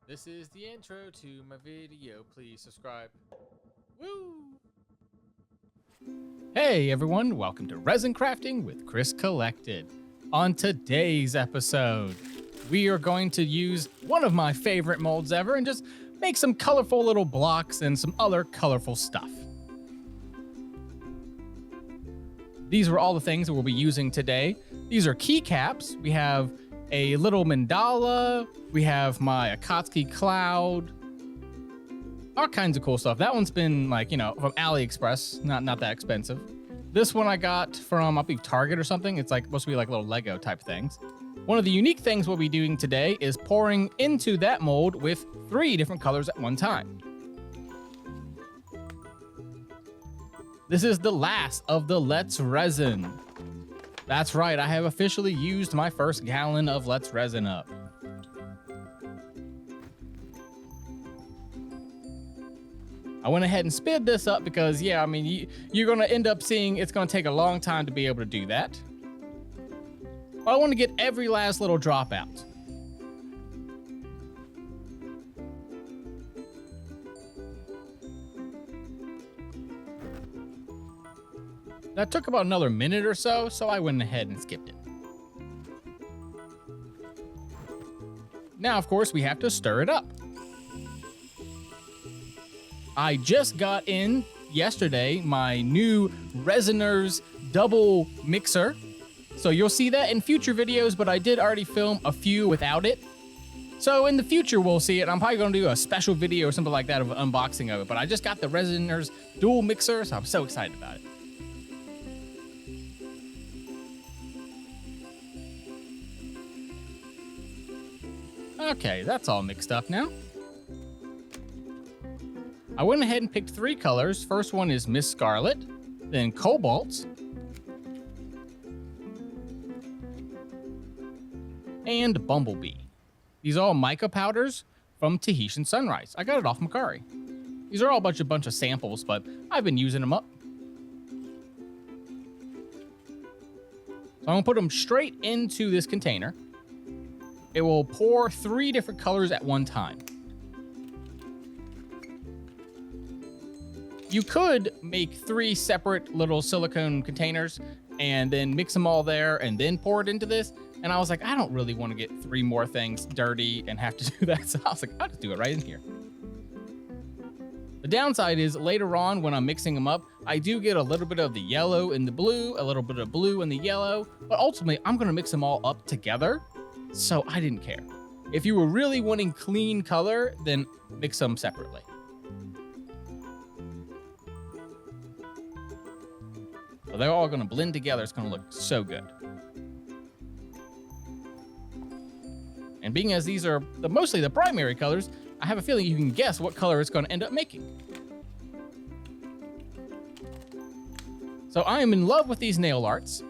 This is the intro to my video. Please subscribe. Woo! Hey everyone, welcome to Resin Crafting with Chris Collected. On today's episode, we are going to use one of my favorite molds ever and just make some colorful little blocks and some other colorful stuff. These were all the things that we'll be using today. These are keycaps. We have a little mandala. We have my Akatsuki cloud. All kinds of cool stuff. That one's been like, from AliExpress. Not that expensive. This one I got from, I believe, Target or something. It's like supposed to be like little Lego type things. One of the unique things we'll be doing today is pouring into that mold with 3 different colors at one time. This is the last of the Let's Resin. That's right, I have officially used my first gallon of Let's Resin up. I went ahead and sped this up because, you're gonna end up seeing it's gonna take a long time to be able to do that. But I want to get every last little drop out. That took about another minute or so I went ahead and skipped it. Now, of course, we have to stir it up. I just got in yesterday my new Resiners double mixer. So you'll see that in future videos, but I did already film a few without it. So in the future, we'll see it. I'm probably gonna do a special video or something like that of an unboxing of it, but I just got the Resiners dual mixer, so I'm so excited about it. Okay, that's all mixed up now. I went ahead and picked 3 colors. First one is Miss Scarlet, then Cobalt, and Bumblebee. These are all mica powders from Tahitian Sunrise. I got it off Macari. These are all a bunch of samples, but I've been using them up. So I'm gonna put them straight into this container. It will pour 3 different colors at one time. You could make 3 separate little silicone containers and then mix them all there and then pour it into this. And I was like, I don't really want to get 3 more things dirty and have to do that. So I was like, I'll just do it right in here. The downside is later on when I'm mixing them up, I do get a little bit of the yellow and the blue, a little bit of blue and the yellow, but ultimately I'm going to mix them all up together. So I didn't care. If you were really wanting clean color, then mix them separately. So they're all gonna blend together. It's gonna look so good. And being as these are mostly the primary colors, I have a feeling you can guess what color it's gonna end up making. So I am in love with these nail arts.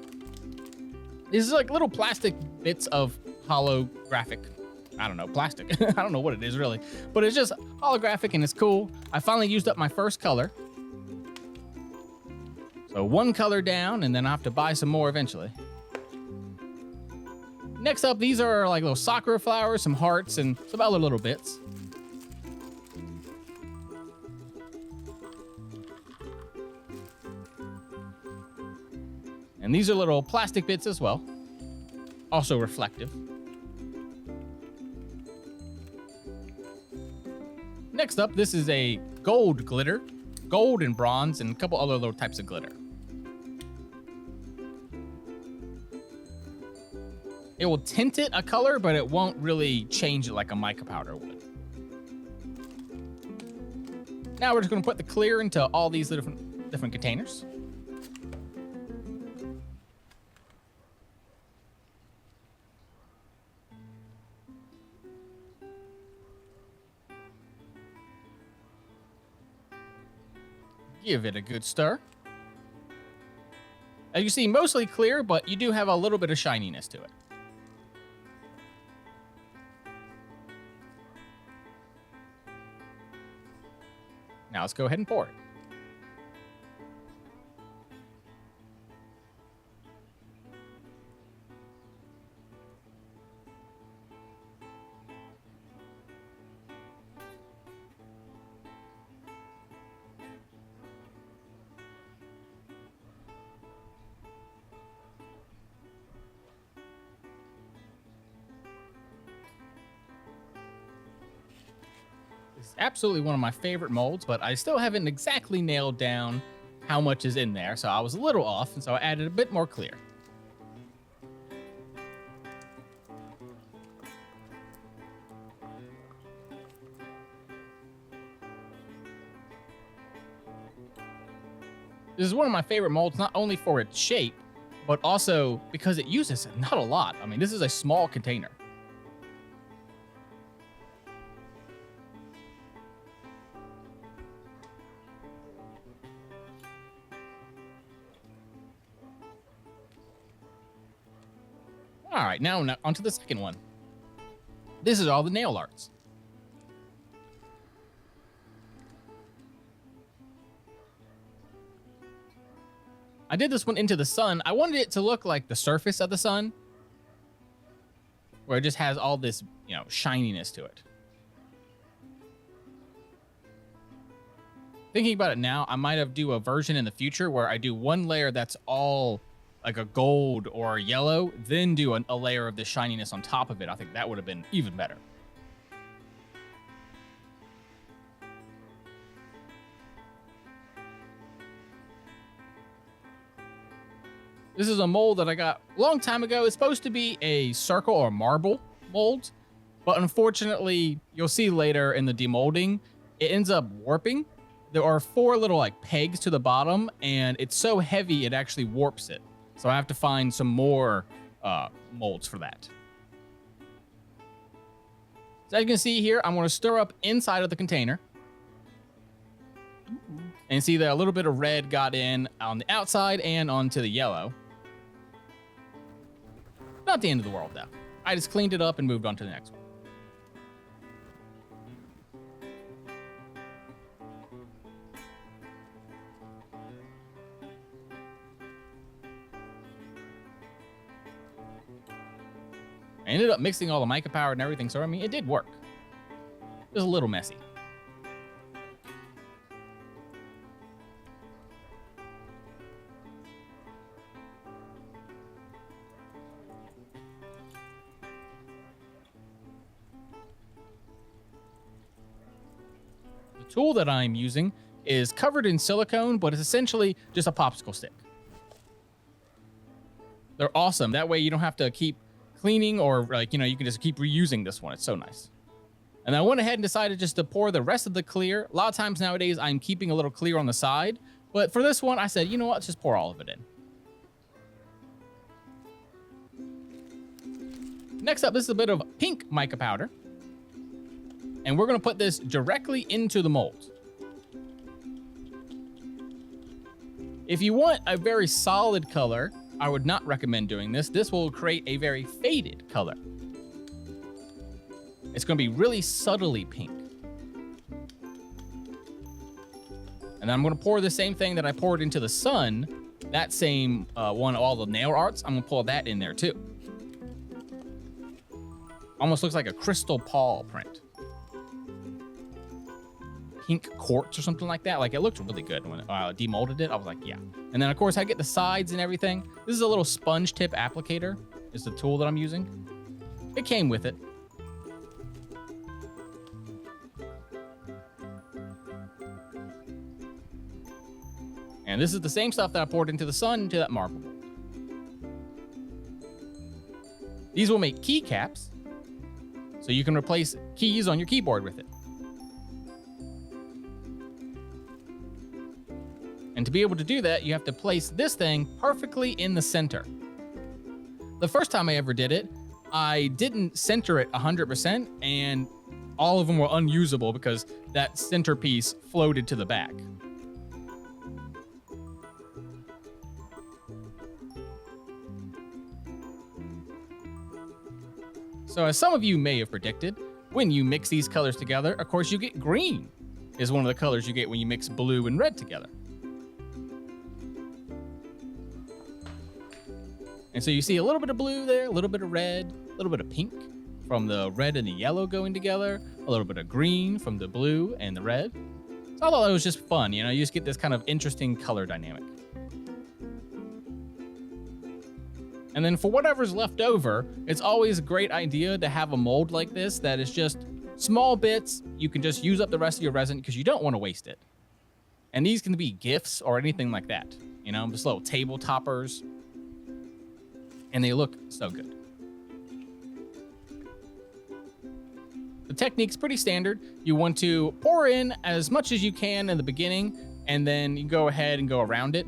These are like little plastic bits of holographic, plastic. I don't know what it is really, but it's just holographic and it's cool. I finally used up my first color. So 1 color down, and then I have to buy some more eventually. Next up, these are like little sakura flowers, some hearts, and some other little bits. And these are little plastic bits as well, also reflective. Next up, this is a gold glitter, gold and bronze, and a couple other little types of glitter. It will tint it a color, but it won't really change it like a mica powder would. Now we're just gonna put the clear into all these different containers. Give it a good stir. As you see, mostly clear, but you do have a little bit of shininess to it. Now let's go ahead and pour it. It's absolutely one of my favorite molds, but I still haven't exactly nailed down how much is in there, so I was a little off, and so I added a bit more clear. This is one of my favorite molds, not only for its shape, but also because it uses not a lot. I mean, this is a small container. All right, now onto the second one. This is all the nail arts. I did this one into the sun. I wanted it to look like the surface of the sun, where it just has all this, shininess to it. Thinking about it now, I might have do a version in the future where I do one layer that's all like a gold or yellow, then do a layer of the shininess on top of it. I think that would have been even better. This is a mold that I got a long time ago. It's supposed to be a circle or marble mold, but unfortunately, you'll see later in the demolding, it ends up warping. There are 4 little pegs to the bottom, and it's so heavy it actually warps it. So I have to find some more molds for that. So as you can see here, I'm going to stir up inside of the container. And see that a little bit of red got in on the outside and onto the yellow. Not the end of the world, though. I just cleaned it up and moved on to the next one. I ended up mixing all the mica powder and everything, so I mean, it did work. It was a little messy. The tool that I'm using is covered in silicone, but it's essentially just a popsicle stick. They're awesome. That way you don't have to keep cleaning or you can just keep reusing this one. It's so nice. And I went ahead and decided just to pour the rest of the clear. A lot of times nowadays I'm keeping a little clear on the side, but for this one I said, you know what, let's just pour all of it in. Next up, this is a bit of pink mica powder. And we're going to put this directly into the mold. If you want a very solid color, I would not recommend doing this. This will create a very faded color. It's going to be really subtly pink. And then I'm going to pour the same thing that I poured into the sun, that same one, all the nail arts, I'm going to pour that in there too. Almost looks like a crystal paw print. Pink quartz or something like that. Like, it looked really good when I demolded it. I was like, yeah. And then of course I get the sides and everything. This is a little sponge tip applicator is the tool that I'm using. It came with it. And this is the same stuff that I poured into the sun, into that marble. These will make keycaps, so you can replace keys on your keyboard with it. And to be able to do that, you have to place this thing perfectly in the center. The first time I ever did it, I didn't center it 100%, and all of them were unusable because that centerpiece floated to the back. So as some of you may have predicted, when you mix these colors together, of course you get green, is one of the colors you get when you mix blue and red together. And so you see a little bit of blue there, a little bit of red, a little bit of pink from the red and the yellow going together, a little bit of green from the blue and the red. So I thought it was just fun, you just get this kind of interesting color dynamic. And then for whatever's left over, it's always a great idea to have a mold like this that is just small bits, you can just use up the rest of your resin because you don't want to waste it. And these can be gifts or anything like that. You know, just little table toppers. And they look so good. The technique's pretty standard. You want to pour in as much as you can in the beginning, and then you go ahead and go around it.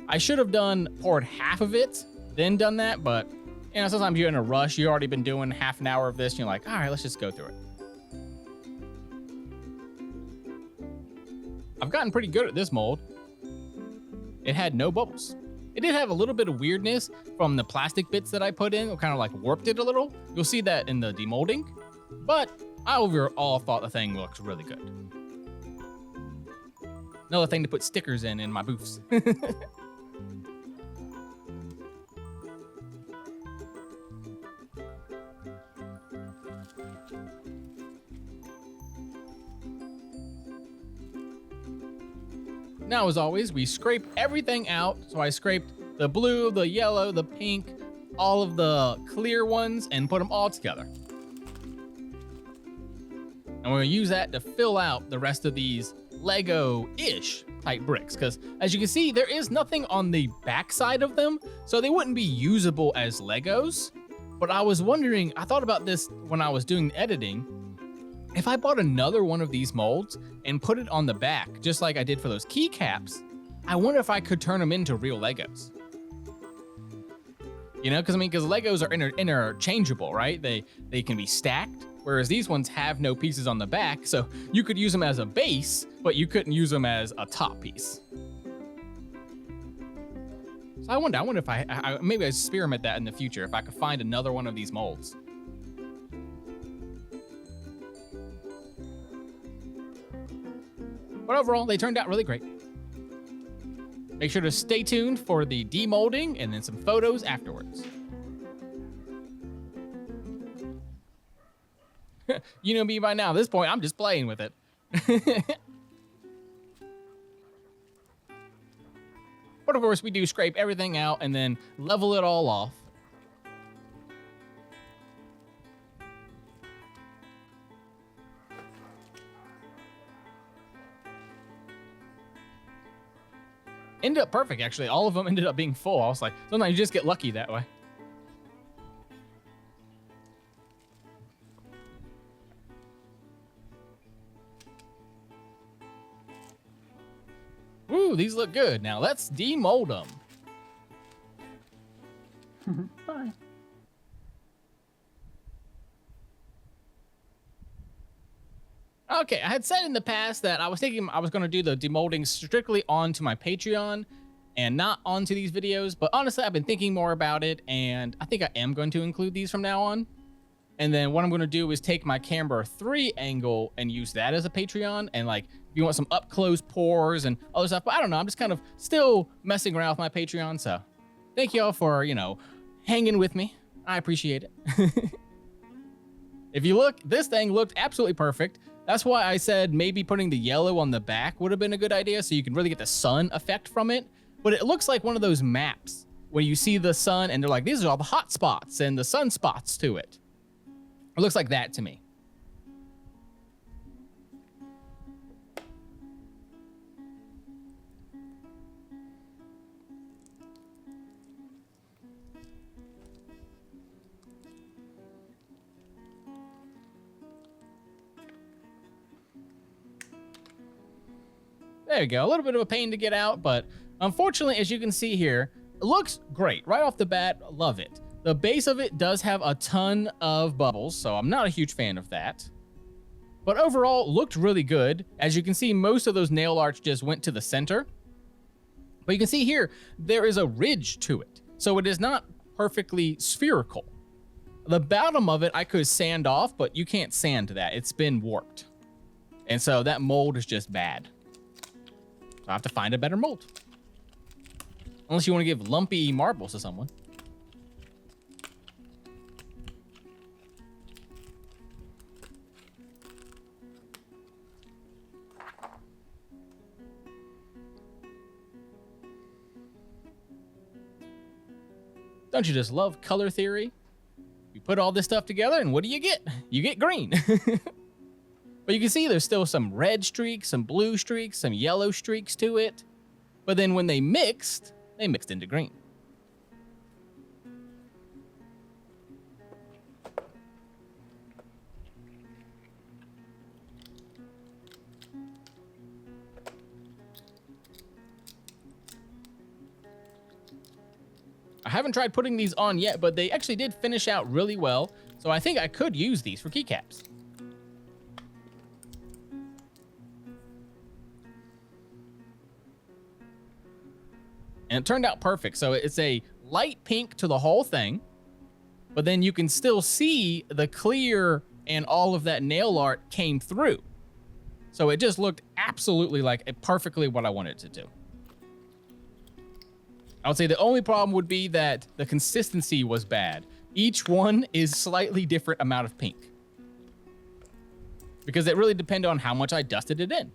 I should have poured half of it, then done that, but you know, sometimes you're in a rush. You've already been doing half an hour of this, and you're like, all right, let's just go through it. I've gotten pretty good at this mold. It had no bubbles. It did have a little bit of weirdness from the plastic bits that I put in. It kind of like warped it a little. You'll see that in the demolding, but I overall thought the thing looks really good. Another thing to put stickers in my booths. Now, as always, we scrape everything out. So I scraped the blue, the yellow, the pink, all of the clear ones, and put them all together. And we're gonna use that to fill out the rest of these Lego-ish type bricks. Because as you can see, there is nothing on the backside of them, so they wouldn't be usable as Legos. But I was wondering, I thought about this when I was doing editing. If I bought another one of these molds and put it on the back, just like I did for those keycaps, I wonder if I could turn them into real Legos. You know, because Legos are interchangeable, right? They can be stacked, whereas these ones have no pieces on the back, so you could use them as a base, but you couldn't use them as a top piece. So I wonder if I maybe I experiment that in the future, if I could find another one of these molds. But overall, they turned out really great. Make sure to stay tuned for the demolding and then some photos afterwards. You know me by now. At this point, I'm just playing with it. But of course, we do scrape everything out and then level it all off. Ended up perfect, actually. All of them ended up being full. I was like, sometimes you just get lucky that way. Ooh, these look good. Now let's demold them. Bye. Okay, I had said in the past that I was thinking I was going to do the demolding strictly onto my Patreon and not onto these videos, but honestly, I've been thinking more about it, and I think I am going to include these from now on. And then what I'm going to do is take my camera 3 angle and use that as a Patreon, and like, if you want some up-close pours and other stuff, but I don't know, I'm just kind of still messing around with my Patreon, so thank you all for, you know, hanging with me. I appreciate it. If you look, this thing looked absolutely perfect. That's why I said maybe putting the yellow on the back would have been a good idea, so you can really get the sun effect from it. But it looks like one of those maps where you see the sun and they're like, these are all the hot spots and the sun spots to it. It looks like that to me. There you go, a little bit of a pain to get out, but unfortunately, as you can see here, it looks great. Right off the bat, love it. The base of it does have a ton of bubbles, so I'm not a huge fan of that. But overall, looked really good. As you can see, most of those nail arts just went to the center. But you can see here, there is a ridge to it. So it is not perfectly spherical. The bottom of it, I could sand off, but you can't sand that. It's been warped. And so that mold is just bad. So I have to find a better mold. Unless you want to give lumpy marbles to someone. Don't you just love color theory? You put all this stuff together and what do you get? You get green. But you can see there's still some red streaks, some blue streaks, some yellow streaks to it. But then when they mixed into green. I haven't tried putting these on yet, but they actually did finish out really well. So I think I could use these for keycaps. And it turned out perfect. So it's a light pink to the whole thing, but then you can still see the clear and all of that nail art came through. So it just looked absolutely like perfectly what I wanted it to do. I would say the only problem would be that the consistency was bad. Each one is slightly different amount of pink, because it really depended on how much I dusted it in.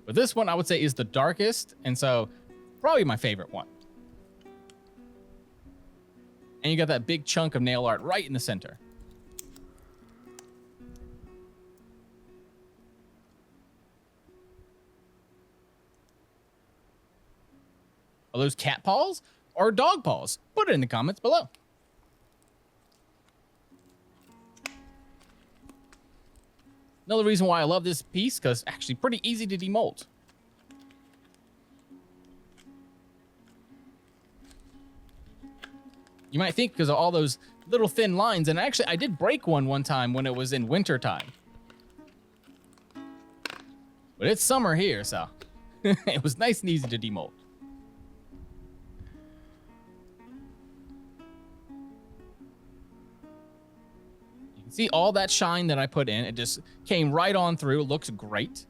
But this one I would say is the darkest, and so probably my favorite one. And you got that big chunk of nail art right in the center. Are those cat paws or dog paws? Put it in the comments below. Another reason why I love this piece, because actually pretty easy to demold. You might think because of all those little thin lines, and actually I did break one time when it was in winter time. But it's summer here, so it was nice and easy to demold. See all that shine that I put in, it just came right on through. It looks great.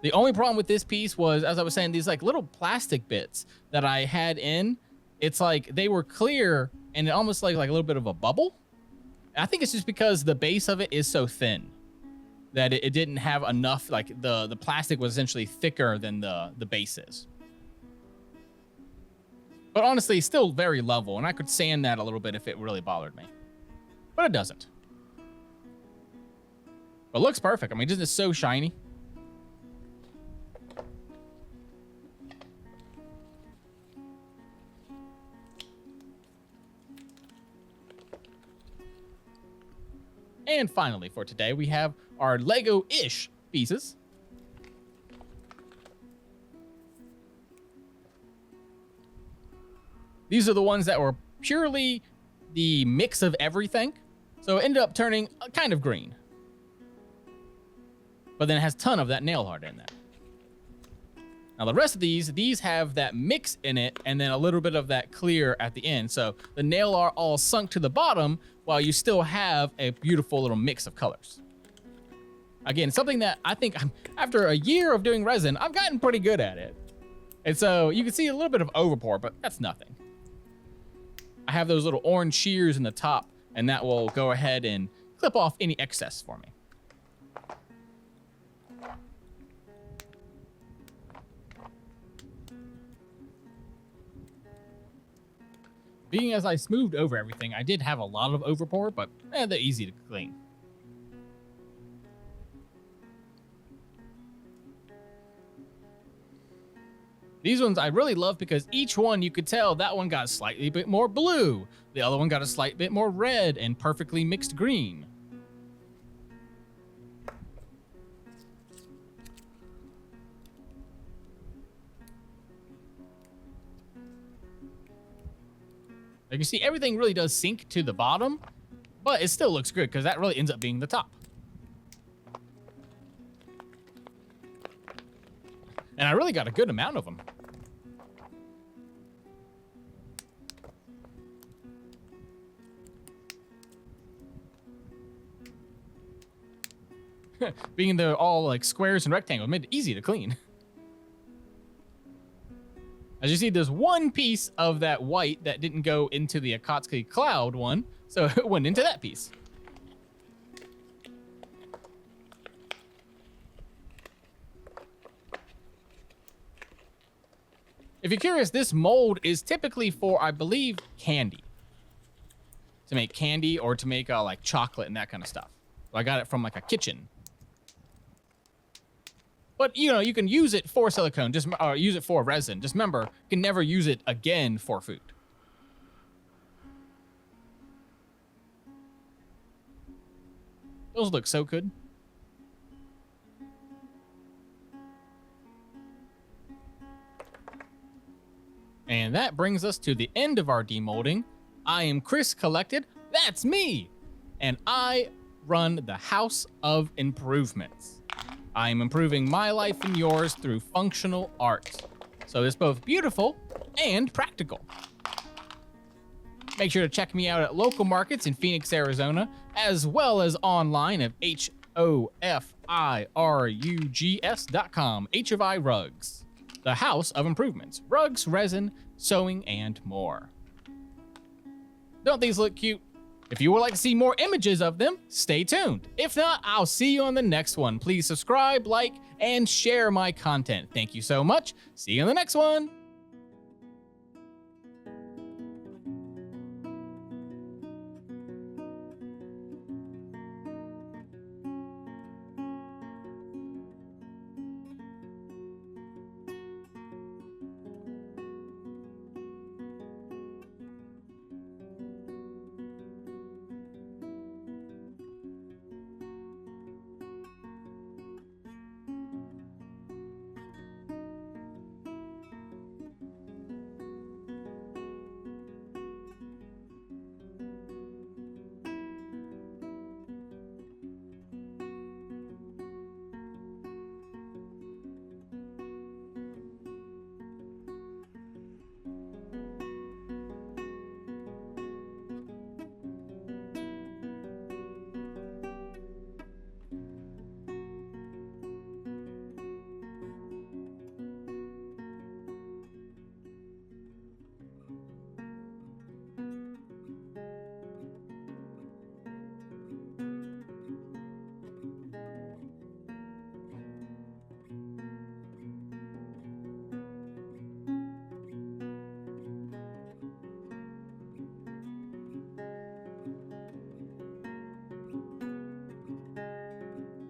The only problem with this piece was, as I was saying, these like little plastic bits that I had in, it's like they were clear and it almost like a little bit of a bubble. I think it's just because the base of it is so thin that it didn't have enough, like the plastic was essentially thicker than the base is. But honestly, still very level, and I could sand that a little bit if it really bothered me. But it doesn't. But it looks perfect. I mean, isn't it so shiny? And finally, for today, we have our Lego-ish pieces. These are the ones that were purely the mix of everything. So it ended up turning kind of green. But then it has a ton of that nail art in there. Now the rest of these have that mix in it and then a little bit of that clear at the end. So the nail art all sunk to the bottom while you still have a beautiful little mix of colors. Again, something that I think after a year of doing resin, I've gotten pretty good at it. And so you can see a little bit of overpour, but that's nothing. I have those little orange shears in the top, and that will go ahead and clip off any excess for me. Being as I smoothed over everything, I did have a lot of overpour, but they're easy to clean. These ones I really love because each one you could tell that one got a slightly bit more blue. The other one got a slight bit more red and perfectly mixed green. Like you see, everything really does sink to the bottom, but it still looks good because that really ends up being the top. And I really got a good amount of them. Being they're all like squares and rectangles made it easy to clean. As you see, there's one piece of that white that didn't go into the Akatsuki cloud one, so it went into that piece. If you're curious, this mold is typically for, I believe, candy. to make candy or to make like chocolate and that kind of stuff. So I got it from like a kitchen. But you know, you can use it for silicone, just use it for resin. Just remember, you can never use it again for food. Those look so good. And that brings us to the end of our demolding. I am Chris Collected, that's me, and I run the House of Improvements. I am improving my life and yours through functional art. So it's both beautiful and practical. Make sure to check me out at local markets in Phoenix, Arizona, as well as online at HOFIRUGS.com, H of I Rugs. The House of Improvements, rugs, resin, sewing, and more. Don't these look cute? If you would like to see more images of them, stay tuned. If not, I'll see you on the next one. Please subscribe, like, and share my content. Thank you so much. See you on the next one.